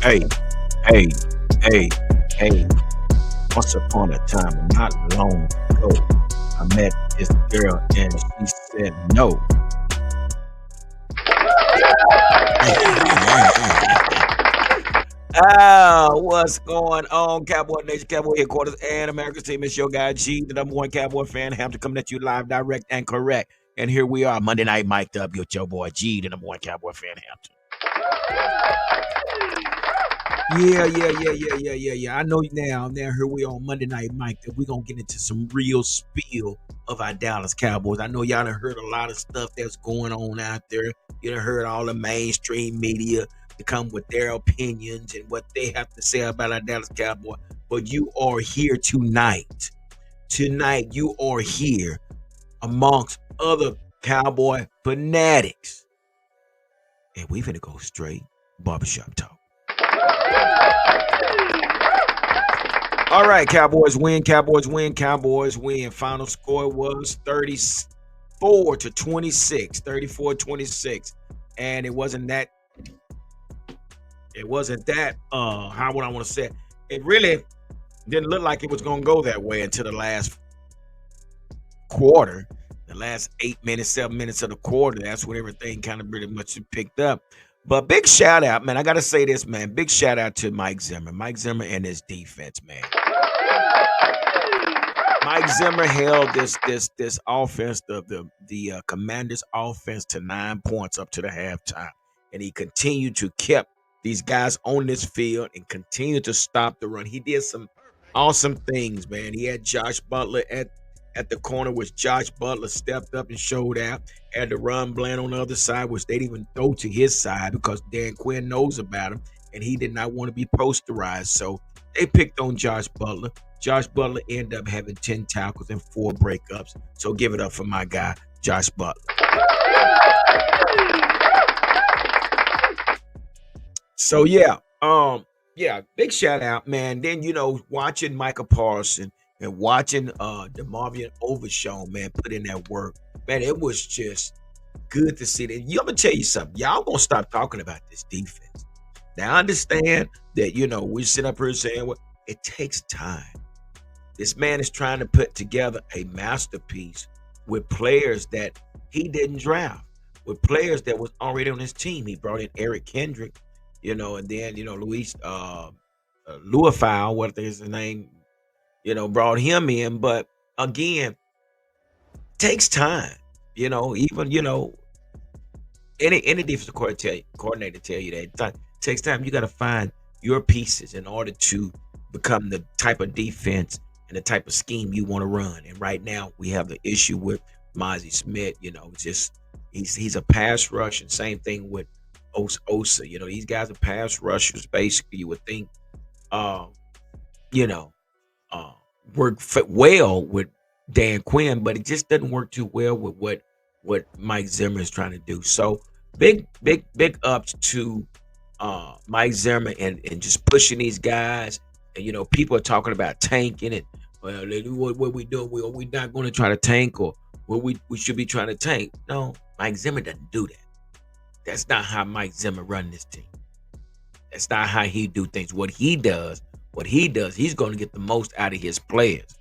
Hey, hey, hey, hey. Once upon a time, not long ago, I met this girl and she said no. What's going on, Cowboy Nation, Cowboy Headquarters, and America's team? It's your guy G, the number one Cowboy fan. Hampton coming at you live, direct, and correct. And here we are, Monday night mic'd up with your boy G, the number one Cowboy fan, Hampton. Yeah. I know now. Now here we on Monday night, Mike. That we're gonna get into some real spiel of our Dallas Cowboys. I know y'all done heard a lot of stuff that's going on out there. You done heard all the mainstream media to come with their opinions and what they have to say about our Dallas Cowboys. But you are here tonight. Tonight you are here amongst other Cowboy fanatics, and we finna go straight barbershop talk. All right, Cowboys win. Final score was 34-26. 34-26. And it wasn't that how would I want to say it? It really didn't look like it was gonna go that way until the last quarter. The last 8 minutes, 7 minutes of the quarter. That's when everything kind of pretty much picked up. But big shout out, man. I gotta say this, man. Big shout out to Mike Zimmer. Mike Zimmer and his defense, man. Mike Zimmer held this offense, the Commanders' offense, to 9 points up to the halftime, and he continued to keep these guys on this field and continued to stop the run. He did some awesome things, man. He had Josh Butler at the corner, which Josh Butler stepped up and showed out. Had the run Bland on the other side, which they didn't even throw to his side because Dan Quinn knows about him, and he did not want to be posterized. So they picked on Josh Butler. Josh Butler ended up having 10 tackles and 4 breakups. So give it up for my guy, Josh Butler. So yeah, big shout out, man. Then watching Micah Parsons and watching the Marvin Overshawn, man, put in that work. Man, it was just good to see that. I'm gonna tell you something. Y'all gonna stop talking about this defense. Now I understand that we sit up here saying, well, it takes time. This man is trying to put together a masterpiece with players that he didn't draft, with players that was already on his team. He brought in Eric Kendrick, and then Luis Luafau, what is his name, brought him in. But again, takes time. Even any defensive coordinator tell you that it takes time. You got to find your pieces in order to become the type of defense and the type of scheme you want to run. And right now we have the issue with Mozzie Smith. Just he's a pass rush, and same thing with Osa. These guys are pass rushers. Basically, you would think, work well with Dan Quinn, but it just doesn't work too well with what Mike Zimmer is trying to do. So big ups to Mike Zimmer and just pushing these guys. And people are talking about tanking it. Well, what we doing? We're not going to try to tank, or we should be trying to tank. No, Mike Zimmer doesn't do that. That's not how Mike Zimmer run this team. That's not how he do things. What he does, he's going to get the most out of his players.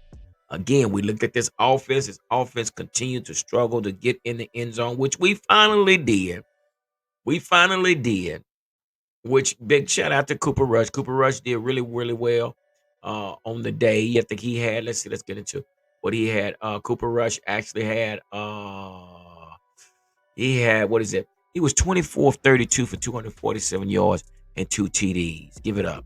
Again, we looked at this offense. This offense continued to struggle to get in the end zone, which we finally did. Which big shout out to Cooper Rush. Cooper Rush did really, really well on the day. I think he had, let's get into what he had. Cooper Rush actually had, what is it? He was 24 of 32 for 247 yards and 2 TDs. Give it up.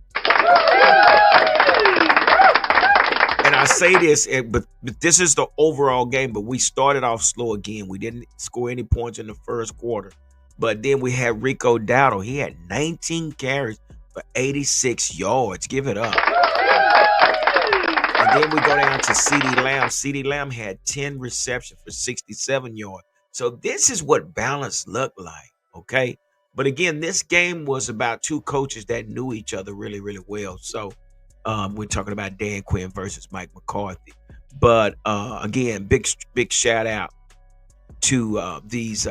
And I say this, but this is the overall game, but we started off slow again. We didn't score any points in the first quarter. But then we had Rico Dowdle. He had 19 carries for 86 yards. Give it up. And then we go down to CeeDee Lamb. CeeDee Lamb had 10 receptions for 67 yards. So this is what balance looked like, okay? But again, this game was about two coaches that knew each other really, really well. So we're talking about Dan Quinn versus Mike McCarthy. But again, big shout out to these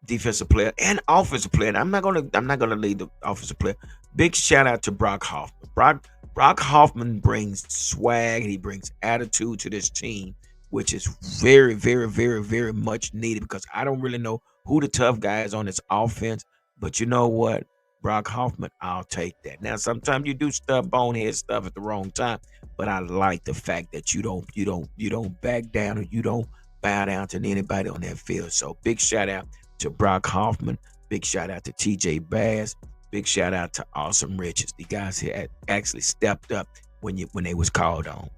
defensive player and offensive player. And I'm not gonna lead the offensive player. Big shout out to Brock Hoffman. Brock Hoffman brings swag. He brings attitude to this team, which is very, very, very, very much needed because I don't really know who the tough guy is on this offense. But you know what? Brock Hoffman, I'll take that. Now, sometimes you do stuff, bonehead stuff at the wrong time, but I like the fact that you don't back down or you don't bow down to anybody on that field. So big shout out to Brock Hoffman. Big shout out to TJ Bass. Big shout out to Awesome Riches. The guys here had actually stepped up when they was called on.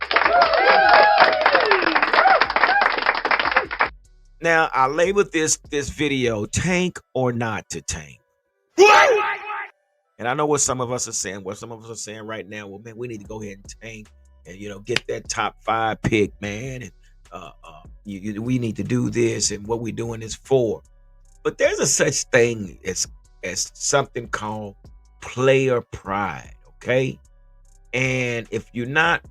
Now I labeled this video tank or not to tank. And I know what some of us are saying. What some of us are saying right now, well, man, we need to go ahead and tank and get that top 5 pick, man. And we need to do this, and what we're doing is for. But there's a such thing as something called player pride, okay? And if you're not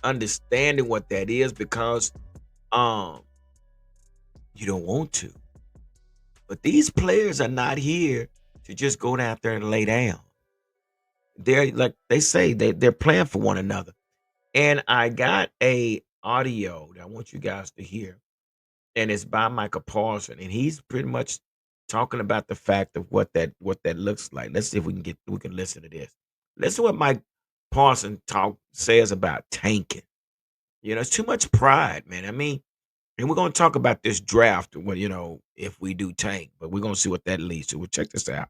understanding what that is, because um you don't want to, but these players are not here to just go out there and lay down. They're like they say they're playing for one another. And I got a audio that I want you guys to hear, and it's by Michael Paulson, and he's pretty much talking about the fact of what that looks like. Let's see if we can listen to this. Listen to what Mike Paulson says about tanking. It's too much pride, man. I mean, and we're gonna talk about this draft. Well, if we do tank, but we're gonna see what that leads to. We'll check this out.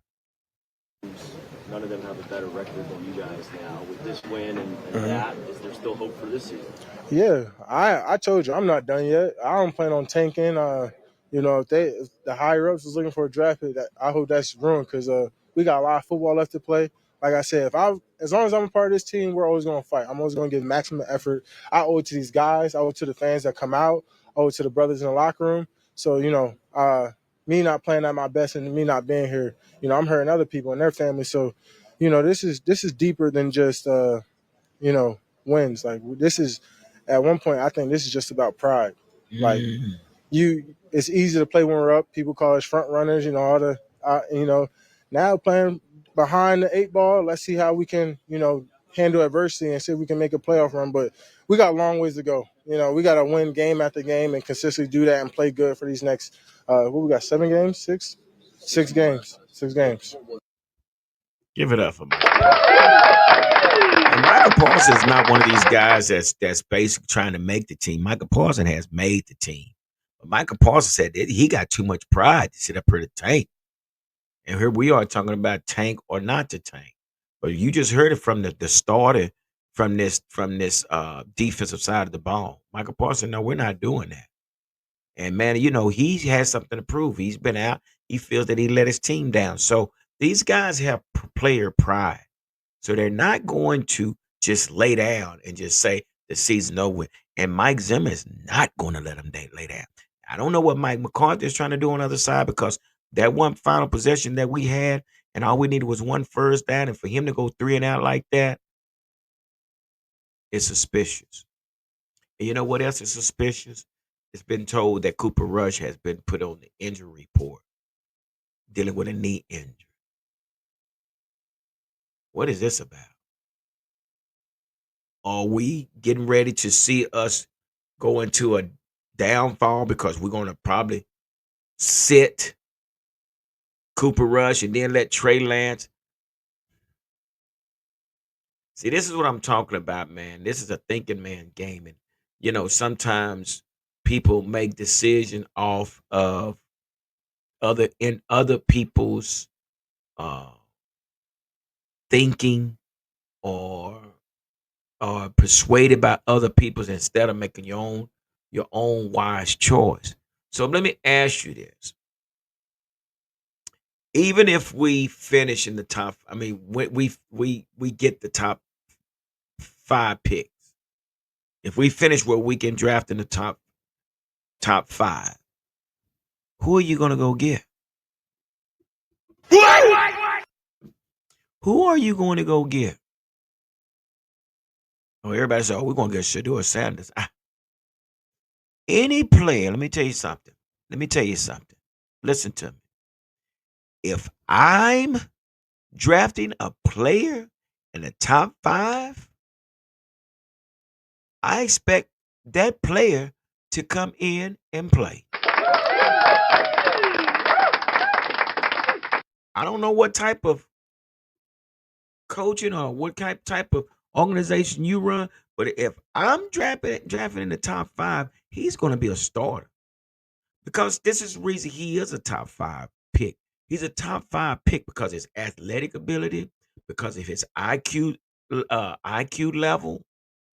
None of them have a better record than you guys now. With this win and Mhm. that, is there still hope for this season? Yeah, I told you I'm not done yet. I don't plan on tanking. If the higher ups is looking for a draft pick, I hope that's ruined because we got a lot of football left to play. Like I said, as long as I'm a part of this team, we're always going to fight. I'm always going to give maximum effort. I owe it to these guys. I owe it to the fans that come out. I owe it to the brothers in the locker room. So me not playing at my best and me not being here, I'm hurting other people and their families. So, this is deeper than just wins. Like this is at one point I think this is just about pride. Like Mm. it's easy to play when we're up. People call us front runners, all the now playing behind the 8 ball, let's see how we can, handle adversity and see if we can make a playoff run. But we got a long ways to go. We got to win game after game and consistently do that and play good for these next what we got 7 games, six games, 6 games. Give it up for Mike. And Michael Paulson is not one of these guys that's basically trying to make the team. Michael Paulson has made the team. But Michael Paulson said that he got too much pride to sit up here to tank. And here we are talking about tank or not to tank. But you just heard it from the starter from this defensive side of the ball. Michael Paulson, no, we're not doing that. And man, he has something to prove. He's been out. He feels that he let his team down. So these guys have player pride. So they're not going to just lay down and just say the season over with. And Mike Zimmer is not going to let them lay down. I don't know what Mike McCarthy is trying to do on the other side, because that one final possession that we had, and all we needed was one first down, and for him to go 3 and out like that is suspicious. And you know what else is suspicious? It's been told that Cooper Rush has been put on the injury report dealing with a knee injury. What is this about? Are we getting ready to see us go into a downfall because we're going to probably sit Cooper Rush and then let Trey Lance? See, this is what I'm talking about, man. This is a thinking man game. And, sometimes people make decisions off of other people's uh, thinking, or persuaded by other people's instead of making your own wise choice. So let me ask you this: even if we finish in the top, I mean, we get the top 5 picks. If we finish where we can draft in the top 5, who are you gonna go get? Who are you going to go get? Oh, everybody said, "Oh, we're gonna get Shador Sanders." Any player. Let me tell you something. Listen to me. If I'm drafting a player in the top 5, I expect that player to come in and play. I don't know what type of coaching or what type of organization you run, but if I'm drafting in the top 5, he's going to be a starter because this is the reason he is a top 5 pick. He's a top 5 pick because his athletic ability, because of his IQ level,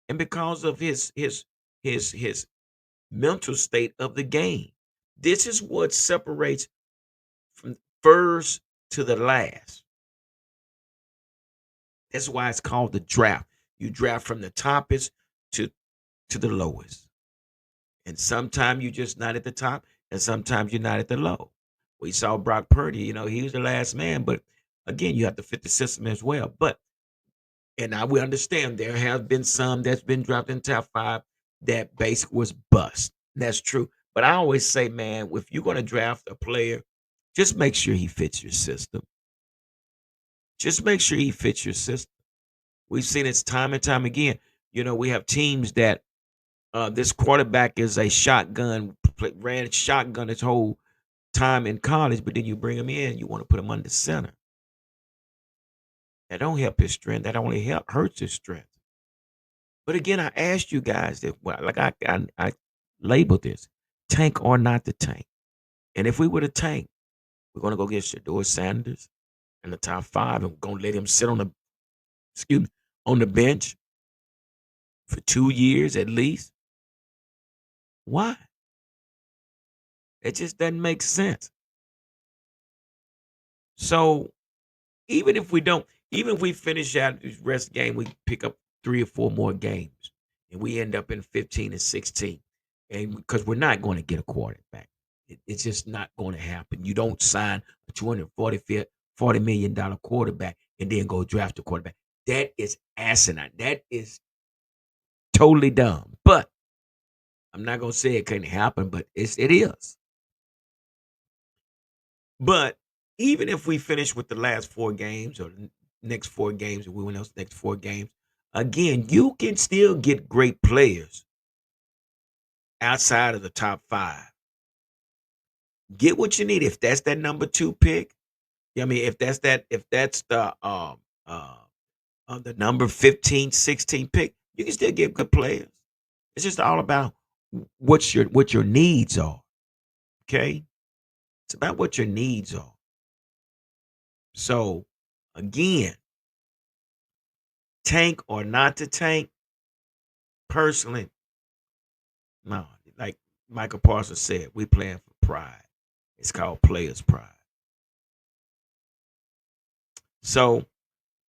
and because of his mental state of the game. This is what separates from first to the last. That's why it's called the draft. You draft from the toppest to the lowest. And sometimes you're just not at the top, and sometimes you're not at the low. We saw Brock Purdy, he was the last man, but again, you have to fit the system as well. But and I will understand there have been some that's been dropped in top 5 that basic was bust. That's true. But I always say, man, if you're going to draft a player, just make sure he fits your system. Just make sure he fits your system. We've seen it time and time again. We have teams that this quarterback is a shotgun, ran shotgun his whole time in college, but then you bring him in, you want to put him under center. That don't help his strength. That only hurts his strength. But again, I asked you guys that, like I labeled this, tank or not the tank. And if we were to tank, we're going to go get Shador Sanders in the top 5, and we're going to let him sit on the bench for 2 years at least. Why? It just doesn't make sense. So even if we finish out this rest game, we pick up 3 or 4 more games, and we end up in 15 and 16, and because we're not going to get a quarterback, it's just not going to happen. You don't sign a $240 million quarterback and then go draft a quarterback. That is asinine. That is totally dumb. But I'm not going to say it couldn't happen, but it is. But even if we finish with the last 4 games or next 4 games, and we win those next 4 games, again, you can still get great players outside of the top 5. Get what you need. If that's that number 2 pick, I mean, if that's the number 15, 16 pick, you can still get good players. It's just all about what your needs are. Okay, it's about what your needs are. So again, tank or not to tank, personally, no. Like Michael Parsons said, we playing for pride. It's called players' pride. So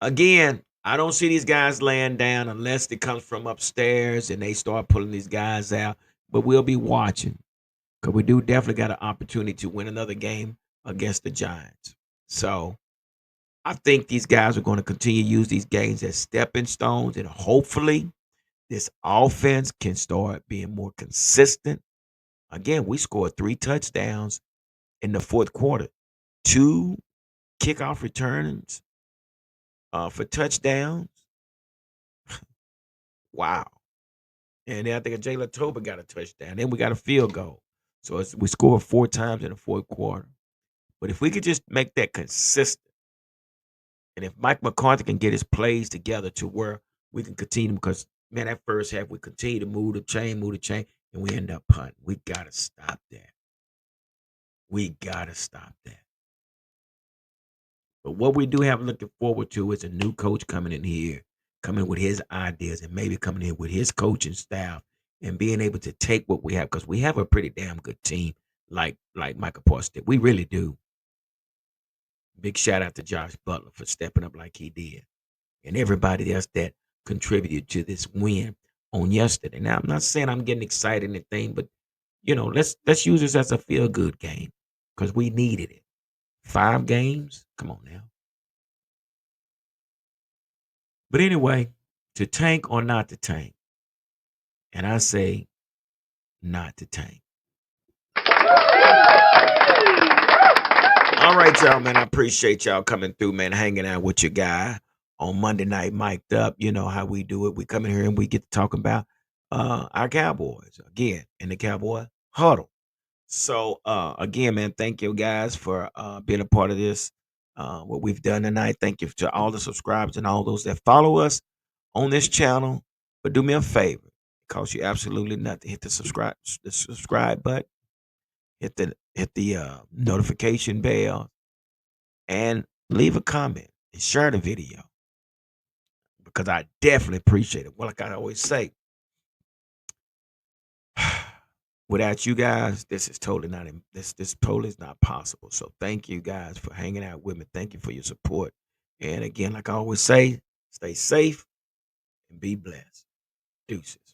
again, I don't see these guys laying down unless it comes from upstairs and they start pulling these guys out. But we'll be watching because we do definitely got an opportunity to win another game against the Giants. So I think these guys are going to continue to use these games as stepping stones, and hopefully this offense can start being more consistent. Again, we scored 3 touchdowns in the fourth quarter, 2 kickoff returns for touchdowns. Wow. And then I think Jalen Toba got a touchdown. Then we got a field goal. So we scored 4 times in the fourth quarter. But if we could just make that consistent, and if Mike McCarthy can get his plays together to where we can continue, because, man, that first half, we continue to move the chain, and we end up punting. We got to stop that. We got to stop that. But what we do have looking forward to is a new coach coming in here, coming with his ideas, and maybe coming in with his coaching staff and being able to take what we have, because we have a pretty damn good team, like Michael Parsons did. We really do. Big shout out to Josh Butler for stepping up like he did, and everybody else that contributed to this win on yesterday. Now, I'm not saying I'm getting excited and anything, but let's use this as a feel good game because we needed it. 5 games, come on now. But anyway, to tank or not to tank, and I say not to tank. All right, y'all, man. I appreciate y'all coming through, man, hanging out with your guy on Monday night, mic'd up. You know how we do it. We come in here and we get to talk about our Cowboys again in the Cowboy Huddle. So again, man, thank you guys for being a part of this. What we've done tonight. Thank you to all the subscribers and all those that follow us on this channel. But do me a favor. It costs you absolutely nothing. Hit the subscribe button, hit the notification bell, and leave a comment and share the video because I definitely appreciate it. Well, like I always say, without you guys, this is totally not this totally is not possible. So thank you guys for hanging out with me. Thank you for your support. And again, like I always say, stay safe and be blessed. Deuces.